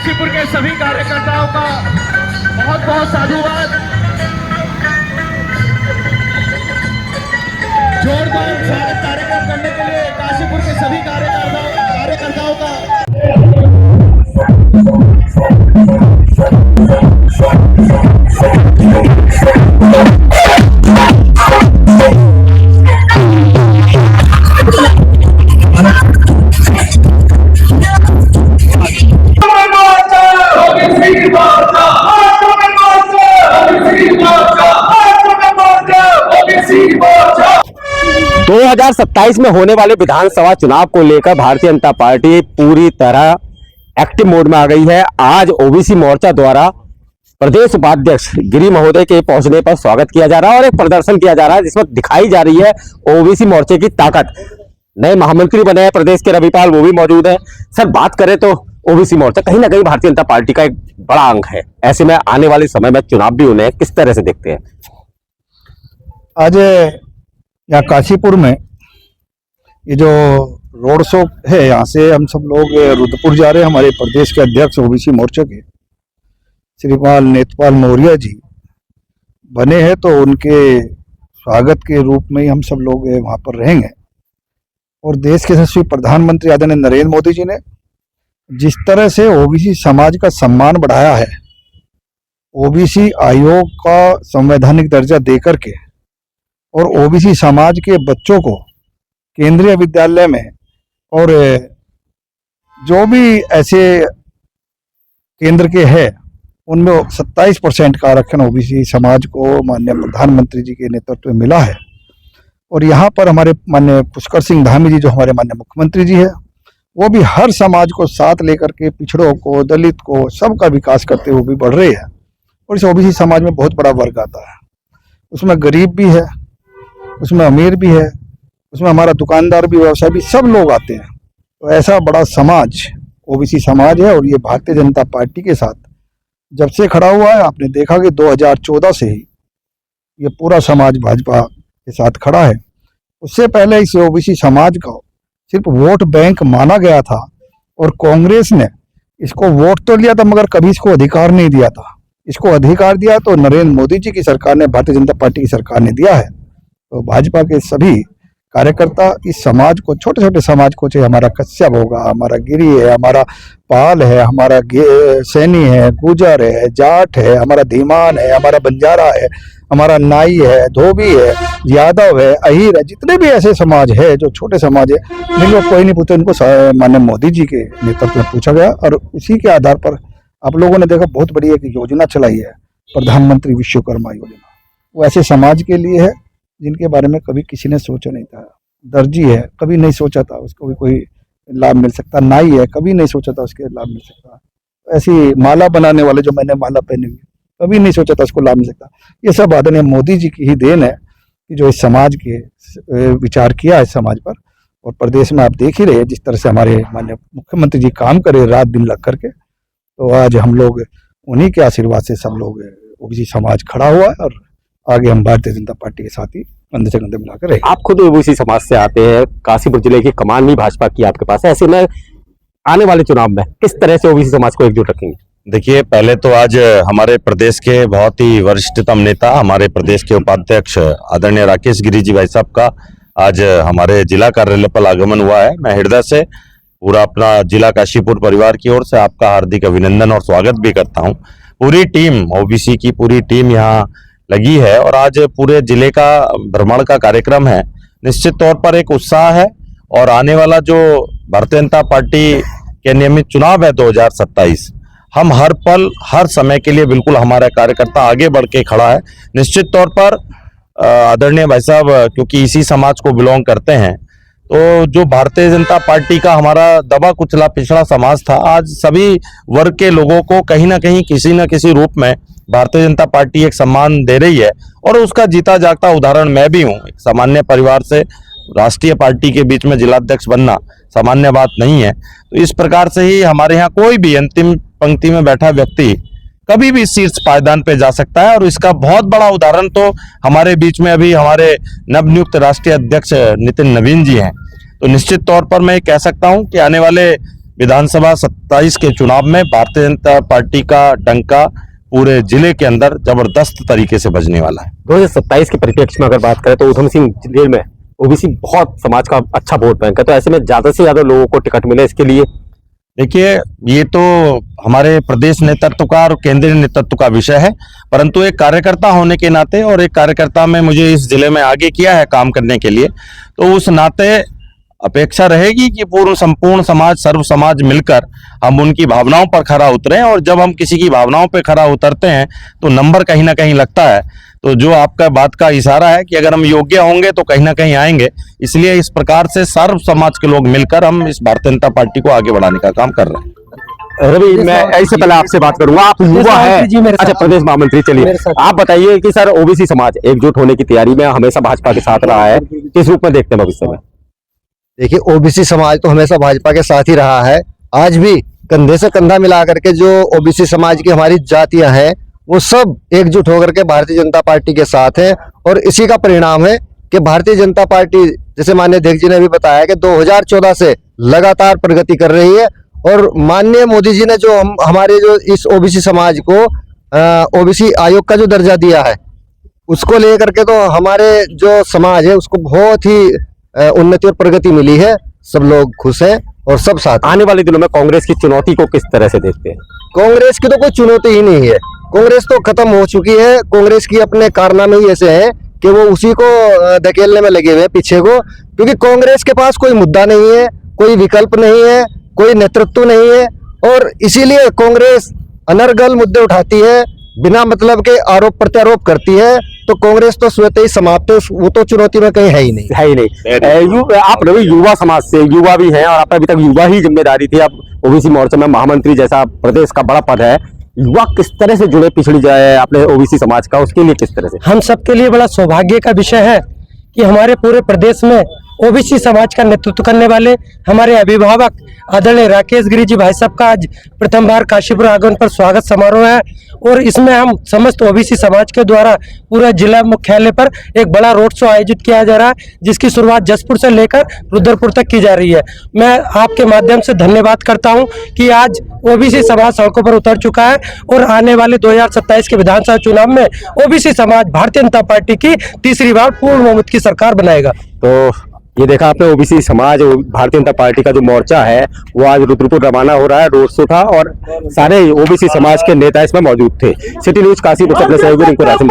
काशीपुर के सभी कार्यकर्ताओं का बहुत बहुत साधुवाद। जोरदार स्वागत कार्यक्रम करने के लिए काशीपुर के सभी कार्यकर्ताओं का 2027 में होने वाले विधानसभा चुनाव को लेकर भारतीय जनता पार्टी पूरी तरह एक्टिव मोड में आ गई है। आज ओबीसी मोर्चा द्वारा प्रदेश उपाध्यक्ष गिरी महोदय के पहुंचने पर स्वागत किया जा रहा है और एक प्रदर्शन किया जा रहा है जिसमें दिखाई जा रही है ओबीसी मोर्चे की ताकत। नए महामंत्री बने हैं प्रदेश के रविपाल, वो भी मौजूद है। सर, बात करें तो ओबीसी मोर्चा कहीं ना कहीं भारतीय जनता पार्टी का एक बड़ा अंग है। ऐसे में आने वाले समय में चुनाव भी उन्हें किस तरह से देखते हैं? आज यहाँ काशीपुर में ये जो रोड शो है, यहाँ से हम सब लोग रुद्रपुर जा रहे हैं। हमारे प्रदेश के अध्यक्ष ओबीसी मोर्चे के श्रीपाल नेतपाल मौर्य जी बने हैं, तो उनके स्वागत के रूप में ही हम सब लोग वहाँ पर रहेंगे। और देश के यशस्वी प्रधानमंत्री आदरणीय नरेंद्र मोदी जी ने जिस तरह से ओबीसी समाज का सम्मान बढ़ाया है, ओबीसी आयोग का संवैधानिक दर्जा देकर के और ओबीसी समाज के बच्चों को केंद्रीय विद्यालय में और जो भी ऐसे केंद्र के हैं उनमें 27% का आरक्षण ओबीसी समाज को माननीय प्रधानमंत्री जी के नेतृत्व में मिला है। और यहाँ पर हमारे माननीय पुष्कर सिंह धामी जी जो हमारे माननीय मुख्यमंत्री जी है, वो भी हर समाज को साथ लेकर के पिछड़ों को, दलित को, सबका विकास करते हुए भी बढ़ रहे हैं। और इस ओबीसी समाज में बहुत बड़ा वर्ग आता है, उसमें गरीब भी है, उसमें अमीर भी है, उसमें हमारा दुकानदार भी, व्यवसाय भी, सब लोग आते हैं। तो ऐसा बड़ा समाज ओबीसी समाज है। और ये भारतीय जनता पार्टी के साथ जब से खड़ा हुआ है, आपने देखा कि 2014 से ही ये पूरा समाज भाजपा के साथ खड़ा है। उससे पहले इस ओबीसी समाज को सिर्फ वोट बैंक माना गया था और कांग्रेस ने इसको वोट तो लिया था मगर कभी इसको अधिकार नहीं दिया था। इसको अधिकार दिया तो नरेंद्र मोदी जी की सरकार ने, भारतीय जनता पार्टी की सरकार ने दिया है। तो भाजपा के सभी कार्यकर्ता इस समाज को, छोटे छोटे समाज को, चाहे हमारा कश्यप होगा, हमारा गिरी है, हमारा पाल है, हमारा सैनी है, गुजर है, जाट है, हमारा धीमान है, हमारा बंजारा है, हमारा नाई है, धोबी है, यादव है, अहीर है, जितने भी ऐसे समाज है जो छोटे समाज है जिनको कोई नहीं पूछते, उनको माननीय मोदी जी के नेतृत्व में पूछा गया। और उसी के आधार पर आप लोगों ने देखा बहुत बड़ी एक योजना चलाई है, प्रधानमंत्री विश्वकर्मा योजना। वो ऐसे समाज के लिए है जिनके बारे में कभी किसी ने सोचा नहीं था। दर्जी है, कभी नहीं सोचा था उसको भी कोई लाभ मिल सकता। नाई है, कभी नहीं सोचा था उसके लाभ मिल सकता। ऐसी माला बनाने वाले, जो मैंने माला पहनी हुई, कभी नहीं सोचा था उसको लाभ मिल सकता। ये सब आदरणीय मोदी जी की ही देन है कि जो इस समाज के विचार किया है समाज पर। और प्रदेश में आप देख ही रहे जिस तरह से हमारे माननीय मुख्यमंत्री जी काम करे रात दिन लग करके। तो आज हम लोग उन्हीं के आशीर्वाद से सब लोग ओबीसी समाज खड़ा हुआ है और आगे हम भारतीय जनता पार्टी के साथ ही कंधे से कंधे मिलाकर रहे। आप खुद ओबीसी समाज से आते हैं, काशीपुर जिले की कमान भी भाजपा की आपके पास है। ऐसे में आने वाले चुनाव में किस तरह से ओबीसी समाज को एकजुट रखेंगे? देखिए, पहले तो आज हमारे प्रदेश के बहुत ही वरिष्ठतम नेता, हमारे प्रदेश के उपाध्यक्ष आदरणीय राकेश गिरी जी भाई साहब का आज हमारे जिला कार्यालय पर आगमन हुआ है। मैं हृदय से पूरा अपना जिला काशीपुर परिवार की ओर से आपका हार्दिक अभिनंदन और स्वागत भी करता हूं। पूरी टीम, ओबीसी की पूरी टीम यहाँ लगी है और आज पूरे जिले का भ्रमण का कार्यक्रम है। निश्चित तौर पर एक उत्साह है और आने वाला जो भारतीय जनता पार्टी के नियमित चुनाव है 2027, हम हर पल हर समय के लिए बिल्कुल हमारा कार्यकर्ता आगे बढ़ के खड़ा है। निश्चित तौर पर आदरणीय भाई साहब क्योंकि इसी समाज को बिलोंग करते हैं, तो जो भारतीय जनता पार्टी का हमारा दबा कुचला पिछड़ा समाज था, आज सभी वर्ग के लोगों को कहीं ना कहीं किसी न किसी रूप में भारतीय जनता पार्टी एक सम्मान दे रही है। और उसका जीता जागता उदाहरण मैं भी हूँ। एक सामान्य परिवार से राष्ट्रीय पार्टी के बीच में जिलाध्यक्ष बनना सामान्य बात नहीं है। तो इस प्रकार से ही हमारे यहाँ कोई भी अंतिम पंक्ति में बैठा व्यक्ति कभी भी शीर्ष पायदान पे जा सकता है। और इसका बहुत बड़ा उदाहरण तो हमारे बीच में अभी हमारे नवनियुक्त राष्ट्रीय अध्यक्ष नितिन नवीन जी हैं। तो निश्चित तौर पर मैं कह सकता हूं कि आने वाले विधानसभा 27 के चुनाव में भारतीय जनता पार्टी का डंका पूरे जिले के अंदर जबरदस्त तरीके से बजने वाला है। 2027 के परिप्रेक्ष्य में अगर बात करें तो उधम सिंह जिले में ओबीसी बहुत समाज का अच्छा वोट बैंक है, तो ऐसे में ज्यादा से ज्यादा लोगों को टिकट मिले इसके लिए देखिए, ये तो हमारे प्रदेश नेतृत्व का और केंद्रीय नेतृत्व का विषय है, परंतु एक कार्यकर्ता होने के नाते और एक कार्यकर्ता में मुझे इस जिले में आगे किया है काम करने के लिए, तो उस नाते अपेक्षा रहेगी कि पूर्ण संपूर्ण समाज, सर्व समाज मिलकर हम उनकी भावनाओं पर खरा उतरें। और जब हम किसी की भावनाओं पर खरा उतरते हैं तो नंबर कहीं ना कहीं लगता है। तो जो आपका बात का इशारा है कि अगर हम योग्य होंगे तो कहीं ना कहीं आएंगे, इसलिए इस प्रकार से सर्व समाज के लोग मिलकर हम इस भारतीय जनता पार्टी को आगे बढ़ाने का काम कर रहे हैं। रवि, मैं इससे पहले आपसे बात करूंगा, आप युवा है, अच्छा प्रदेश महामंत्री, चलिए आप बताइए कि सर ओबीसी समाज एकजुट होने की तैयारी में हमेशा भाजपा के साथ रहा है, किस रूप में देखते हैं भविष्य में? देखिए, ओबीसी समाज तो हमेशा भाजपा के साथ ही रहा है। आज भी कंधे से कंधा मिला करके जो ओबीसी समाज की हमारी जातियां हैं वो सब एकजुट होकर के भारतीय जनता पार्टी के साथ हैं। और इसी का परिणाम है कि भारतीय जनता पार्टी, जैसे माननीय अध्यक्ष जी ने भी बताया, कि 2014 से लगातार प्रगति कर रही है। और माननीय मोदी जी ने जो हमारे जो इस ओबीसी समाज को ओबीसी आयोग का जो दर्जा दिया है, उसको लेकर के तो हमारे जो समाज है उसको बहुत ही उन्नति और प्रगति मिली है। सब लोग खुश हैं और सब साथ। आने वाले दिनों में कांग्रेस की चुनौती को किस तरह से देखते हैं? कांग्रेस की तो कोई चुनौती ही नहीं है, कांग्रेस तो खत्म हो चुकी है। कांग्रेस की अपने कारनामे ही ऐसे हैं कि वो उसी को धकेलने में लगे हुए हैं पीछे को, क्योंकि कांग्रेस के पास कोई मुद्दा नहीं है, कोई विकल्प नहीं है, कोई नेतृत्व नहीं है। और इसीलिए कांग्रेस अनर्गल मुद्दे उठाती है, बिना मतलब के आरोप प्रत्यारोप करती है। तो कांग्रेस तो स्वतः ही समाप्त है, वो तो चुनौती में कहीं है ही नहीं। आप रवि युवा समाज से युवा भी हैं और आप अभी तक युवा ही जिम्मेदारी थी, आप ओबीसी मोर्चा में महामंत्री जैसा प्रदेश का बड़ा पद है, युवा किस तरह से जुड़े पिछड़ी जाए अपने ओबीसी समाज का, उसके लिए किस तरह से? हम सबके लिए बड़ा सौभाग्य का विषय है कि हमारे पूरे प्रदेश में ओबीसी समाज का नेतृत्व करने वाले हमारे अभिभावक आदरणीय राकेश गिरी जी भाई साहब का आज प्रथम बार काशीपुर आगमन पर स्वागत समारोह है। और इसमें हम समस्त ओबीसी समाज के द्वारा पूरा जिला मुख्यालय पर एक बड़ा रोड शो आयोजित किया जा रहा है, जिसकी शुरुआत जसपुर से लेकर रुद्रपुर तक की जा रही है। मैं आपके माध्यम से धन्यवाद करता हूं कि आज ओबीसी समाज सड़कों पर उतर चुका है और आने वाले 2027 के विधानसभा चुनाव में ओबीसी समाज भारतीय जनता पार्टी की तीसरी बार पूर्ण बहुमत की सरकार बनाएगा। तो ये देखा आपने, ओबीसी समाज भारतीय जनता पार्टी का जो मोर्चा है वो आज रुद्रपुर रवाना हो रहा है, रोड शो था और सारे ओबीसी समाज के नेता इसमें मौजूद थे। सिटी न्यूज काशीपुर से अपने सहयोगी रिंकू रासिम।